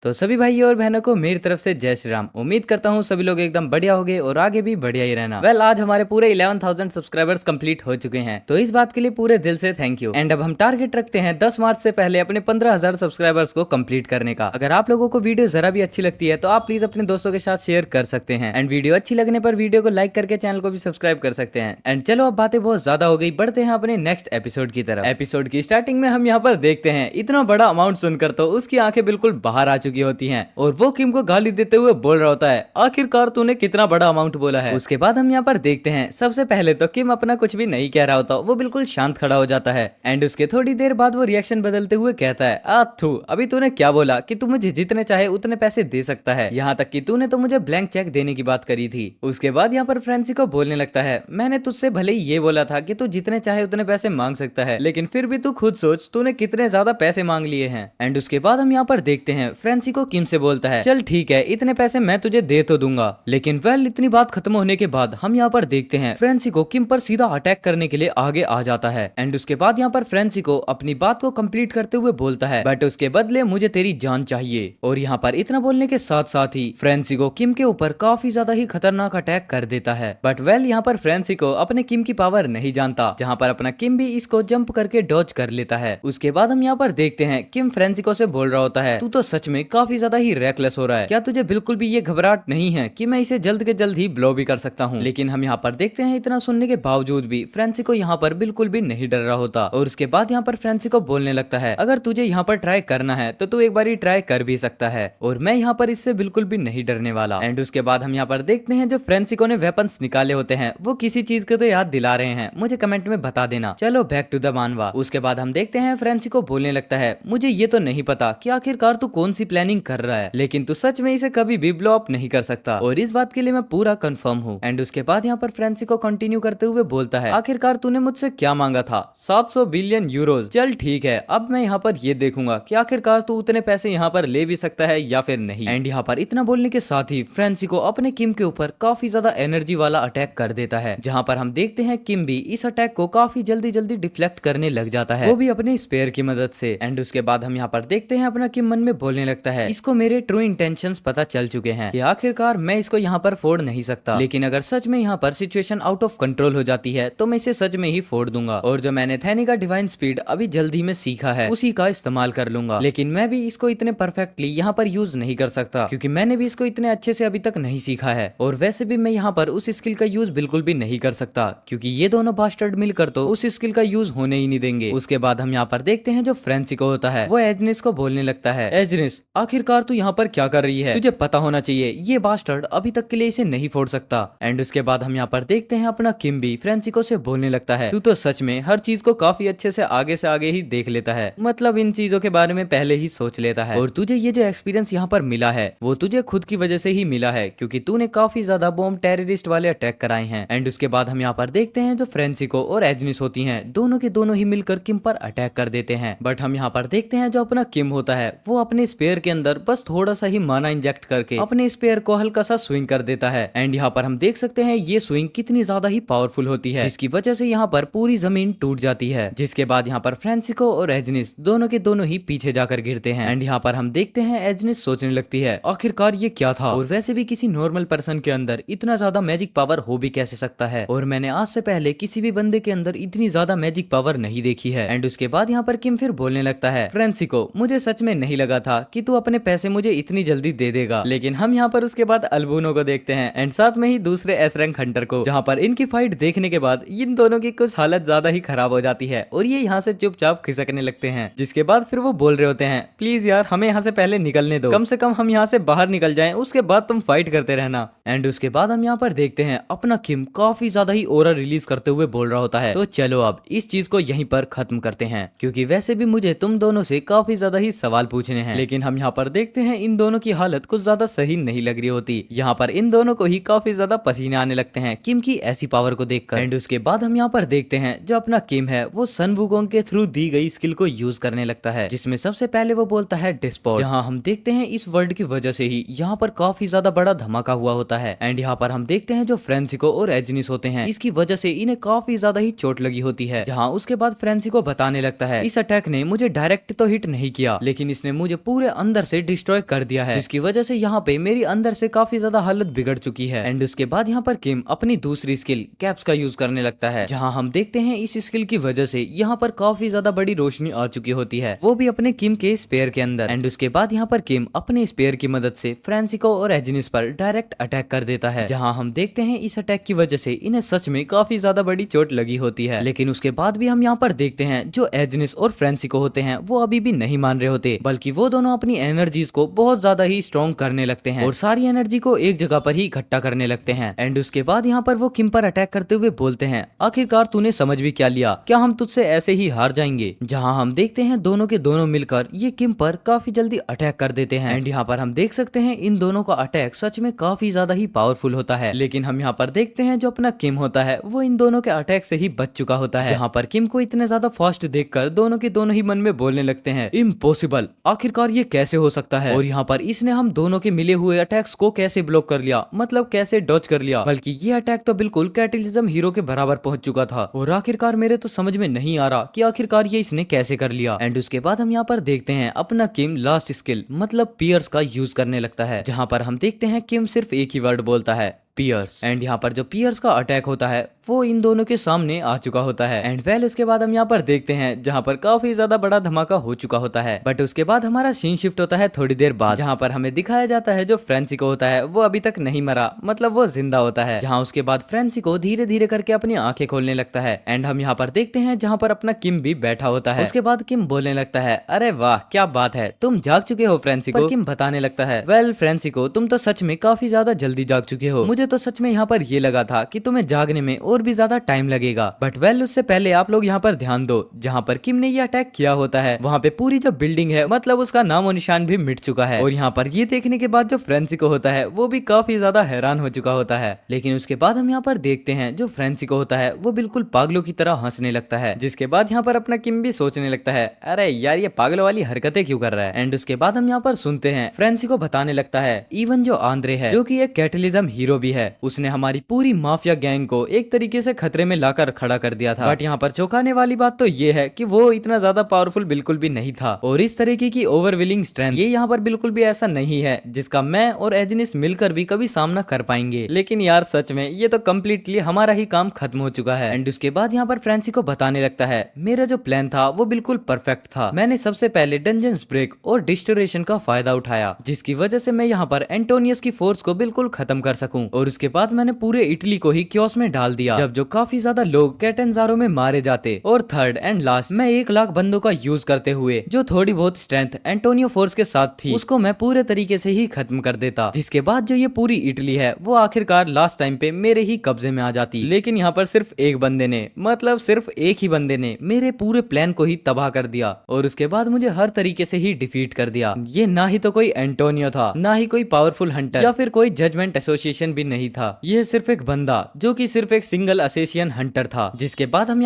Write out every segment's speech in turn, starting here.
तो सभी भाइयों और बहनों को मेरी तरफ से जय श्री राम। उम्मीद करता हूँ सभी लोग एकदम बढ़िया होंगे और आगे भी बढ़िया ही रहना। आज हमारे पूरे 11,000 सब्सक्राइबर्स कंप्लीट हो चुके हैं, तो इस बात के लिए पूरे दिल से थैंक यू। एंड अब हम टारगेट रखते हैं 10 मार्च से पहले अपने 15,000 सब्सक्राइबर्स को कंप्लीट करने का। अगर आप लोगों को वीडियो जरा भी अच्छी लगती है तो आप प्लीज अपने दोस्तों के साथ शेयर कर सकते हैं। एंड वीडियो अच्छी लगने पर वीडियो को लाइक करके चैनल को भी सब्सक्राइब कर सकते हैं। एंड चलो अब बातें बहुत ज्यादा हो गई, बढ़ते हैं अपने नेक्स्ट एपिसोड की तरफ। एपिसोड की स्टार्टिंग में हम यहाँ पर देखते हैं इतना बड़ा अमाउंट सुनकर तो उसकी आंखें बिल्कुल बाहर आ चुकी होती हैं और वो किम को गाली देते हुए बोल रहा होता है, आखिरकार तूने कितना बड़ा अमाउंट बोला है। उसके बाद हम यहाँ पर देखते हैं सबसे पहले तो किम अपना कुछ भी नहीं कह रहा होता, वो बिल्कुल शांत खड़ा हो जाता है। एंड उसके थोड़ी देर बाद वो रिएक्शन बदलते हुए कहता है, आथू अभी तूने क्या बोला कि तू मुझे जितने चाहे उतने पैसे दे सकता है, यहाँ तक कि तूने तो मुझे ब्लैंक चेक देने की बात करी थी। उसके बाद यहाँ पर फ्रांसिस्को बोलने लगता है, मैंने तुझसे भले ही ये बोला था कि तू जितने चाहे उतने पैसे मांग सकता है, लेकिन फिर भी तू खुद सोच तूने कितने ज्यादा पैसे मांग लिए हैं। एंड उसके बाद हम यहाँ पर देखते हैं फ्रांसिस्को किम से बोलता है, चल ठीक है इतने पैसे मैं तुझे दे तो दूंगा, लेकिन इतनी बात खत्म होने के बाद हम यहाँ पर देखते हैं फ्रांसिस्को किम पर सीधा अटैक करने के लिए आगे आ जाता है। एंड उसके बाद यहाँ पर फ्रांसिस्को अपनी बात को कंप्लीट करते हुए बोलता है, बट उसके बदले मुझे तेरी जान चाहिए। और यहाँ पर इतना बोलने के साथ साथ ही फ्रांसिस्को किम के ऊपर काफी ज्यादा ही खतरनाक अटैक कर देता है। बट यहाँ पर फ्रांसिस्को अपने किम की पावर नहीं जानता, जहाँ पर अपना किम भी इसको जंप करके डॉज कर लेता है। उसके बाद हम यहाँ पर देखते हैं किम फ्रांसिस्को से बोल रहा होता है, तू तो सच में काफी ज्यादा ही रेकलेस हो रहा है, क्या तुझे बिल्कुल भी ये घबराहट नहीं है कि मैं इसे जल्द के जल्द ही ब्लो भी कर सकता हूँ। लेकिन हम यहाँ पर देखते हैं इतना सुनने के बावजूद भी फ्रांसिस्को यहाँ पर बिल्कुल भी नहीं डर रहा होता। और उसके बाद यहाँ पर फ्रांसिस्को बोलने लगता है, अगर तुझे यहाँ पर ट्राई करना है तो तू एक बार ट्राई कर भी सकता है, और मैं यहाँ पर इससे बिल्कुल भी नहीं डरने वाला। एंड उसके बाद हम यहाँ पर देखते हैं जो फ्रांसिस्को ने वेपन्स निकाले होते हैं वो किसी चीज को तो याद दिला रहे हैं, मुझे कमेंट में बता देना। चलो बैक टू द मानवा। उसके बाद हम देखते हैं फ्रांसिस्को बोलने लगता है, मुझे ये तो नहीं पता कि आखिरकार तू कौन सी प्लानिंग कर रहा है, लेकिन तू सच में इसे कभी भी ब्लो अप नहीं कर सकता, और इस बात के लिए मैं पूरा कंफर्म हूँ। एंड उसके बाद यहाँ पर फ्रांसिस्को कंटिन्यू करते हुए बोलता है, आखिरकार तूने मुझसे क्या मांगा था, 700 बिलियन यूरोज। चल ठीक है, अब मैं यहाँ पर ये देखूंगा कि आखिरकार तू उतने पैसे यहाँ पर ले भी सकता है या फिर नहीं। एंड यहाँ पर इतना बोलने के साथ ही फ्रांसिस्को अपने किम के ऊपर काफी ज्यादा एनर्जी वाला अटैक कर देता है, जहाँ पर हम देखते हैं किम भी इस अटैक को काफी जल्दी जल्दी डिफ्लेक्ट करने लग जाता है, वो भी अपने स्पेयर की मदद से। एंड उसके बाद हम यहाँ पर देखते हैं अपना किम मन में बोलने लगता है, इसको मेरे ट्रू इंटेंशंस पता चल चुके हैं कि आखिरकार मैं इसको यहाँ पर फोड़ नहीं सकता, लेकिन अगर सच में यहाँ पर सिचुएशन आउट ऑफ कंट्रोल हो जाती है तो मैं इसे सच में ही फोड़ दूंगा, और जो मैंने थैनी का डिवाइन स्पीड अभी जल्दी में सीखा है उसी का इस्तेमाल कर लूंगा। लेकिन मैं भी इसको इतने परफेक्टली यहाँ पर यूज नहीं कर सकता, क्योंकि मैंने भी इसको इतने अच्छे से अभी तक नहीं सीखा है, और वैसे भी मैं यहाँ पर उस स्किल का यूज बिल्कुल भी नहीं कर सकता, क्योंकि ये दोनों बास्टर्ड मिलकर तो उस स्किल का यूज होने ही नहीं देंगे। उसके बाद हम यहाँ पर देखते हैं जो फ्रांसिस्को होता है वो एजनिस को बोलने लगता है, एजनिस आखिरकार तू यहाँ पर क्या कर रही है, तुझे पता होना चाहिए ये बास्टर्ड अभी तक के लिए इसे नहीं फोड़ सकता। एंड उसके बाद हम यहाँ पर देखते हैं अपना किम भी फ्रांसिस्को से बोलने लगता है, तू तो सच में हर चीज को काफी अच्छे से आगे ही देख लेता है, मतलब इन चीजों के बारे में पहले ही सोच लेता है, और तुझे ये जो एक्सपीरियंस यहाँ पर मिला है वो तुझे खुद की वजह से ही मिला है, क्योंकि तूने काफी ज्यादा बॉम्ब टेररिस्ट वाले अटैक कराए हैं। एंड उसके बाद हम यहाँ पर देखते हैं जो फ्रांसिस्को और एजनिस होती हैं दोनों के दोनों ही मिलकर किम पर अटैक कर देते हैं। बट हम यहाँ पर देखते हैं जो अपना किम होता है वो अपने स्पेयर के अंदर बस थोड़ा सा ही माना इंजेक्ट करके अपने स्पेयर को हल्का सा स्विंग कर देता है। एंड यहाँ पर हम देख सकते हैं ये स्विंग कितनी ज्यादा ही पावरफुल होती है, जिसकी वजह से यहाँ पर पूरी जमीन टूट जाती है, जिसके बाद यहाँ पर फ्रांसिस्को और एजनिस दोनों के दोनों ही पीछे जाकर गिरते हैं। एंड यहाँ पर हम देखते हैं एजनिस सोचने लगती है, आखिरकार ये क्या था, और वैसे भी किसी नॉर्मल पर्सन के अंदर इतना ज्यादा मैजिक पावर हो भी कैसे सकता है, और मैंने आज से पहले किसी भी बंदे के अंदर इतनी ज्यादा मैजिक पावर नहीं देखी है। एंड उसके बाद यहाँ पर किम फिर बोलने लगता है, फ्रांसिस्को मुझे सच में नहीं लगा था कि तू अपने पैसे मुझे इतनी जल्दी दे देगा। लेकिन हम यहाँ पर उसके बाद अल्बूनो को देखते हैं एंड साथ में ही दूसरे एस रैंक हंटर को, जहाँ पर इनकी फाइट देखने के बाद इन दोनों की कुछ हालत ज्यादा ही खराब हो जाती है और ये यहाँ से चुपचाप खिसकने लगते हैं। जिसके बाद फिर वो बोल रहे होते हैं, प्लीज यार हमें यहाँ से पहले निकलने दो, कम से कम हम यहाँ से बाहर निकल जाएं, उसके बाद तुम फाइट करते रहना। एंड उसके बाद हम यहाँ पर देखते हैं अपना किम काफी ज्यादा ही ओरा रिलीज करते हुए बोल रहा होता है, तो चलो अब इस चीज को यहीं पर खत्म करते हैं, क्योंकि वैसे भी मुझे तुम दोनों से काफी ज्यादा ही सवाल पूछने हैं। लेकिन हम यहाँ पर देखते हैं इन दोनों की हालत कुछ ज्यादा सही नहीं लग रही होती, यहाँ पर इन दोनों को ही काफी ज्यादा पसीने आने लगते हैं किम की ऐसी पावर को देखकर। एंड उसके बाद हम यहाँ पर देखते हैं जो अपना किम है वो सन वुकोंग के थ्रू दी गई स्किल को यूज करने लगता है, जिसमें सबसे पहले वो बोलता है डिस्पोर्ट, जहाँ हम देखते हैं इस वर्ड की वजह से ही यहाँ पर काफी ज्यादा बड़ा धमाका हुआ होता है। एंड यहाँ पर हम देखते हैं जो फ्रांसिस्को और एजनिस होते हैं इसकी वजह से इन्हें काफी ज्यादा ही चोट लगी होती है, जहाँ उसके बाद फ्रांसिस्को बताने लगता है, इस अटैक ने मुझे डायरेक्ट तो हिट नहीं किया, लेकिन इसने मुझे पूरे अंदर से डिस्ट्रॉय कर दिया है, जिसकी वजह से यहाँ पे मेरी अंदर से काफी ज्यादा हालत बिगड़ चुकी है। एंड उसके बाद यहाँ पर किम अपनी दूसरी स्किल कैप्स का यूज करने लगता है, जहाँ हम देखते हैं इस स्किल की वजह से यहाँ पर काफी ज्यादा बड़ी रोशनी आ चुकी होती है, वो भी अपने किम के स्पेयर के अंदर। एंड उसके बाद यहाँ पर किम अपने स्पेयर की मदद से फ्रांसिको और एजिनिस पर डायरेक्ट अटैक कर देता है, जहाँ हम देखते हैं इस अटैक की वजह से इन्हें सच में काफी ज्यादा बड़ी चोट लगी होती है। लेकिन उसके बाद भी हम यहाँ पर देखते हैं जो एजिनिस और फ्रांसिको होते हैं वो अभी भी नहीं मान रहे होते, बल्कि वो दोनों अपनी एनर्जीज को बहुत ज्यादा ही स्ट्रॉन्ग करने लगते हैं और सारी एनर्जी को एक जगह पर ही इकट्ठा करने लगते हैं। एंड उसके बाद यहाँ पर वो किम पर अटैक करते हुए बोलते हैं, आखिरकार तूने समझ भी क्या लिया, क्या हम तुझसे ऐसे ही हार जाएंगे। जहाँ हम देखते हैं दोनों के दोनों मिलकर ये किम पर काफी जल्दी अटैक कर देते हैं। एंड यहाँ पर हम देख सकते हैं इन दोनों का अटैक सच में काफी ज्यादा ही पावरफुल होता है। लेकिन हम यहाँ पर देखते हैं जो अपना किम होता है वो इन दोनों के अटैक से ही बच चुका होता है, जहाँ पर किम को इतने ज्यादा फास्ट देखकर दोनों के दोनों ही मन में बोलने लगते हैं, इम्पॉसिबल, आखिरकार ये कैसे हो सकता है। और यहाँ पर इसने हम दोनों के मिले हुए अटैक्स को कैसे ब्लॉक कर लिया, मतलब कैसे डॉज कर लिया, बल्कि ये अटैक तो बिल्कुल कैटलिज्म हीरो के बराबर पहुंच चुका था। और आखिरकार मेरे तो समझ में नहीं आ रहा कि आखिरकार ये इसने कैसे कर लिया। एंड उसके बाद हम यहाँ पर देखते हैं अपना किम लास्ट स्किल मतलब पियर्स का यूज करने लगता है, जहाँ पर हम देखते हैं किम सिर्फ एक ही वर्ड बोलता है, पियर्स। एंड यहाँ पर जो पियर्स का अटैक होता है वो इन दोनों के सामने आ चुका होता है। एंड वेल उसके बाद हम यहाँ पर देखते हैं जहाँ पर काफी ज्यादा बड़ा धमाका हो चुका होता है। बट उसके बाद हमारा सीन शिफ्ट होता है थोड़ी देर बाद, जहाँ पर हमें दिखाया जाता है जो फ्रांसिको होता है वो अभी तक नहीं मरा, मतलब वो जिंदा होता है। जहाँ उसके बाद फ्रांसिको धीरे धीरे करके अपनी आंखें खोलने लगता है। एंड हम यहाँ पर देखते हैं जहाँ पर अपना किम भी बैठा होता है। उसके बाद किम बोलने लगता है, अरे वाह क्या बात है, तुम जाग चुके हो फ्रांसिको। पर किम बताने लगता है, वेल फ्रांसिको तुम तो सच में काफी ज्यादा जल्दी जाग चुके हो, मुझे तो सच में यहाँ पर ये लगा था कि तुम्हें जागने में और भी ज्यादा टाइम लगेगा। बट वेल उससे पहले आप लोग यहाँ पर ध्यान दो, जहाँ पर किम ने ये अटैक किया होता है वहाँ पे पूरी जो बिल्डिंग है मतलब उसका नामो निशान भी मिट चुका है। और यहाँ पर ये देखने के बाद जो फ्रांसिको होता है वो भी काफी ज्यादा हैरान हो चुका होता है। लेकिन उसके बाद हम यहाँ पर देखते हैं जो फ्रांसिको होता है वो बिल्कुल पागलों की तरह हंसने लगता है, जिसके बाद यहाँ पर अपना किम भी सोचने लगता है, अरे यार ये पागलों वाली हरकतें क्यों कर रहा है। एंड उसके बाद हम यहाँ पर सुनते हैं फ्रांसिको बताने लगता है, इवन जो आंद्रे है जो कि एक कैटलिज्म हीरो भी है, उसने हमारी पूरी माफिया गैंग को एक तरीके से खतरे में लाकर खड़ा कर दिया था। बट यहाँ पर चौंकाने वाली बात तो ये है कि वो इतना ज्यादा पावरफुल बिल्कुल भी नहीं था, और इस तरीके की ओवरविलिंग स्ट्रेंथ ये यहाँ पर बिल्कुल भी ऐसा नहीं है जिसका मैं और एजिनिस मिलकर भी कभी सामना कर पाएंगे। लेकिन यार सच में ये तो कम्प्लीटली हमारा ही काम खत्म हो चुका है। एंड उसके बाद यहाँ पर फ्रांसिको बताने लगता है, मेरा जो प्लान था वो बिल्कुल परफेक्ट था, मैंने सबसे पहले डंजन्स ब्रेक और डिस्टोरेशन का फायदा उठाया, जिसकी वजह से मैं यहाँ पर एंटोनियस की फोर्स को बिल्कुल खत्म कर सकूं। और उसके बाद मैंने पूरे इटली को ही क्योस में डाल दिया, जब जो काफी ज्यादा लोग कैटेंजारो में मारे जाते। और थर्ड एंड लास्ट मैं 1 लाख बंदों का यूज करते हुए जो थोड़ी बहुत स्ट्रेंथ एंटोनियो फोर्स के साथ थी उसको मैं पूरे तरीके से ही खत्म कर देता, जिसके बाद जो ये पूरी इटली है वो आखिरकार लास्ट टाइम पे मेरे ही कब्जे में आ जाती। लेकिन यहाँ पर सिर्फ एक बंदे ने, मतलब सिर्फ एक ही बंदे ने मेरे पूरे प्लान को ही तबाह कर दिया, और उसके बाद मुझे हर तरीके से ही डिफीट कर दिया। ये ना ही तो कोई एंटोनियो था, ना ही कोई पावरफुल हंटर या फिर कोई जजमेंट एसोसिएशन भी नहीं था, ये सिर्फ एक बंदा जो कि सिर्फ एक सिंगल असेसियन हंटर था। उसके बाद हम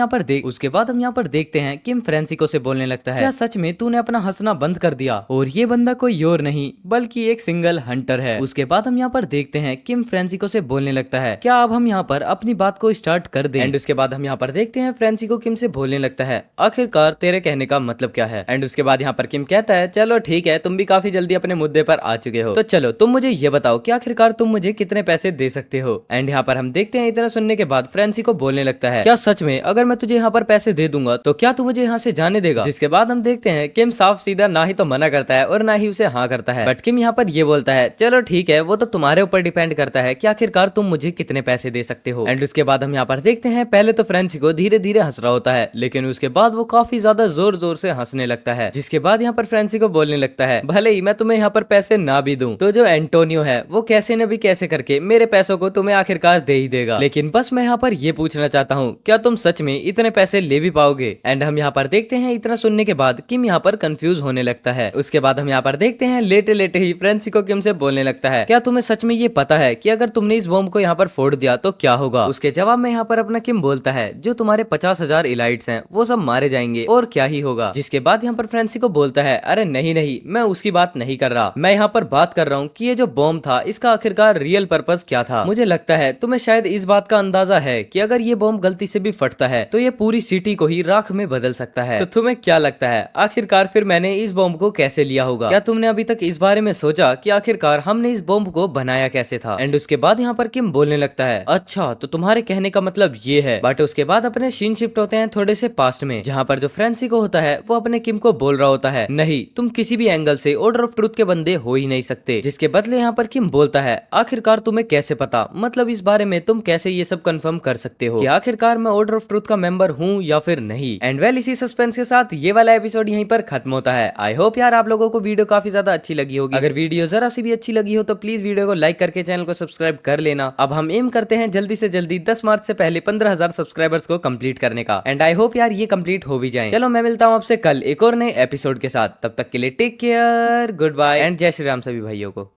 यहाँ पर देखते हैं किम फ्रांसिको से बोलने लगता है, क्या सच में तूने अपना हंसना बंद कर दिया, और ये बंदा कोई और नहीं बल्कि एक सिंगल हंटर है। उसके बाद हम यहाँ पर देखते हैं किम फ्रांसिको से बोलने लगता है, क्या अब हम यहाँ पर अपनी बात को स्टार्ट कर दें। एंड उसके बाद हम यहाँ पर देखते हैं फ्रांसिको किम से बोलने लगता है, आखिरकार तेरे कहने का मतलब क्या है। एंड उसके बाद यहाँ पर किम कहता है, चलो ठीक है, तुम भी काफी जल्दी अपने मुद्दे पर आ चुके हो, तो चलो तुम मुझे ये बताओ कि आखिरकार तुम मुझे कितने पैसे दे सकते हो। एंड यहाँ पर हम देखते हैं इतना सुनने के बाद फ्रांसिको बोलने लगता है, क्या सच में अगर मैं तुझे यहाँ पर पैसे दे दूंगा तो क्या तू मुझे यहाँ से जाने देगा। जिसके बाद हम देखते हैं किम साफ सीधा ना ही तो मना करता है और ना ही उसे हाँ करता है। बट किम यहाँ पर ये बोलता है, चलो ठीक है, वो तो तुम्हारे ऊपर डिपेंड करता है कि आखिरकार तुम मुझे कितने पैसे दे सकते हो। एंड उसके बाद हम यहाँ पर देखते हैं पहले तो फ्रांसिको धीरे धीरे हंस रहा होता है, लेकिन उसके बाद वो काफी ज्यादा जोर जोर से हंसने लगता है। जिसके बाद यहाँ पर फ्रांसिको बोलने लगता है, भले ही मैं तुम्हें यहाँ पर पैसे ना भी दूं तो जो एंटोनियो है वो कैसे न भी कैसे करके मेरे पैसों को तुम्हें आखिरकार दे ही देगा। लेकिन बस मैं यहाँ पर ये पूछना चाहता हूँ, क्या तुम सच में इतने पैसे ले भी पाओगे। एंड हम यहाँ पर देखते हैं इतना सुनने के बाद किम यहाँ पर कंफ्यूज होने लगता है। उसके बाद हम यहाँ पर देखते हैं लेटे लेटे ही फ्रांसिको किम से बोलने लगता है, क्या तुम्हें सच में ये पता है कि अगर तुमने इस बॉम्ब को यहाँ पर फोड़ दिया तो क्या होगा। उसके जवाब में यहाँ पर अपना किम बोलता है, जो तुम्हारे 50,000 इलाइट्स हैं वो सब मारे जाएंगे और क्या ही होगा। जिसके बाद यहाँ पर फ्रांसिको बोलता है, अरे नहीं नहीं, मैं उसकी बात नहीं कर रहा, मैं यहाँ पर बात कर रहा हूँ कि ये जो बॉम्ब था इसका आखिरकार रियल पर्पस क्या था। मुझे लगता है तुम्हें शायद इस बात का अंदाजा होता है कि अगर ये बॉम्ब गलती से भी फटता है तो ये पूरी सिटी को ही राख में बदल सकता है। तो तुम्हें क्या लगता है आखिरकार फिर मैंने इस बॉम्ब को कैसे लिया होगा? क्या तुमने अभी तक इस बारे में सोचा कि आखिरकार हमने इस बॉम्ब को बनाया कैसे था? एंड उसके बाद यहाँ पर किम बोलने लगता है, अच्छा तो तुम्हारे कहने का मतलब ये है। बट उसके बाद अपने सीन शिफ्ट होते हैं थोड़े से पास्ट में, जहाँ पर जो फ्रेंसिको होता है वो अपने किम को बोल रहा होता है, नहीं तुम किसी भी एंगल से ऑर्डर ऑफ ट्रूथ के बंदे हो ही नहीं सकते। जिसके बदले यहाँ पर किम बोलता है, आखिरकार तुम्हें कैसे पता, मतलब इस बारे में तुम कैसे ये सब कंफर्म कर सकते हो कि आखिरकार मैं ऑर्डर ऑफ ट्रूथ का मेंबर हूँ या फिर नहीं? एंड वेल इसी सस्पेंस के साथ ये वाला एपिसोड यहीं पर खत्म होता है। आई होप यार आप लोगों को वीडियो काफी ज्यादा अच्छी लगी होगी। अगर वीडियो जरा सी भी अच्छी लगी हो तो प्लीज वीडियो को लाइक करके चैनल को सब्सक्राइब कर लेना। अब हम एम करते हैं जल्दी से जल्दी 10 मार्च से पहले 15,000 सब्सक्राइबर्स को कंप्लीट करने का। एंड आई होप यार ये कंप्लीट हो भी जाए। चलो मैं मिलता हूँ आपसे कल एक और नए एपिसोड के साथ, तब तक के लिए take care, good bye and Jai Shri Ram सभी भाइयों को।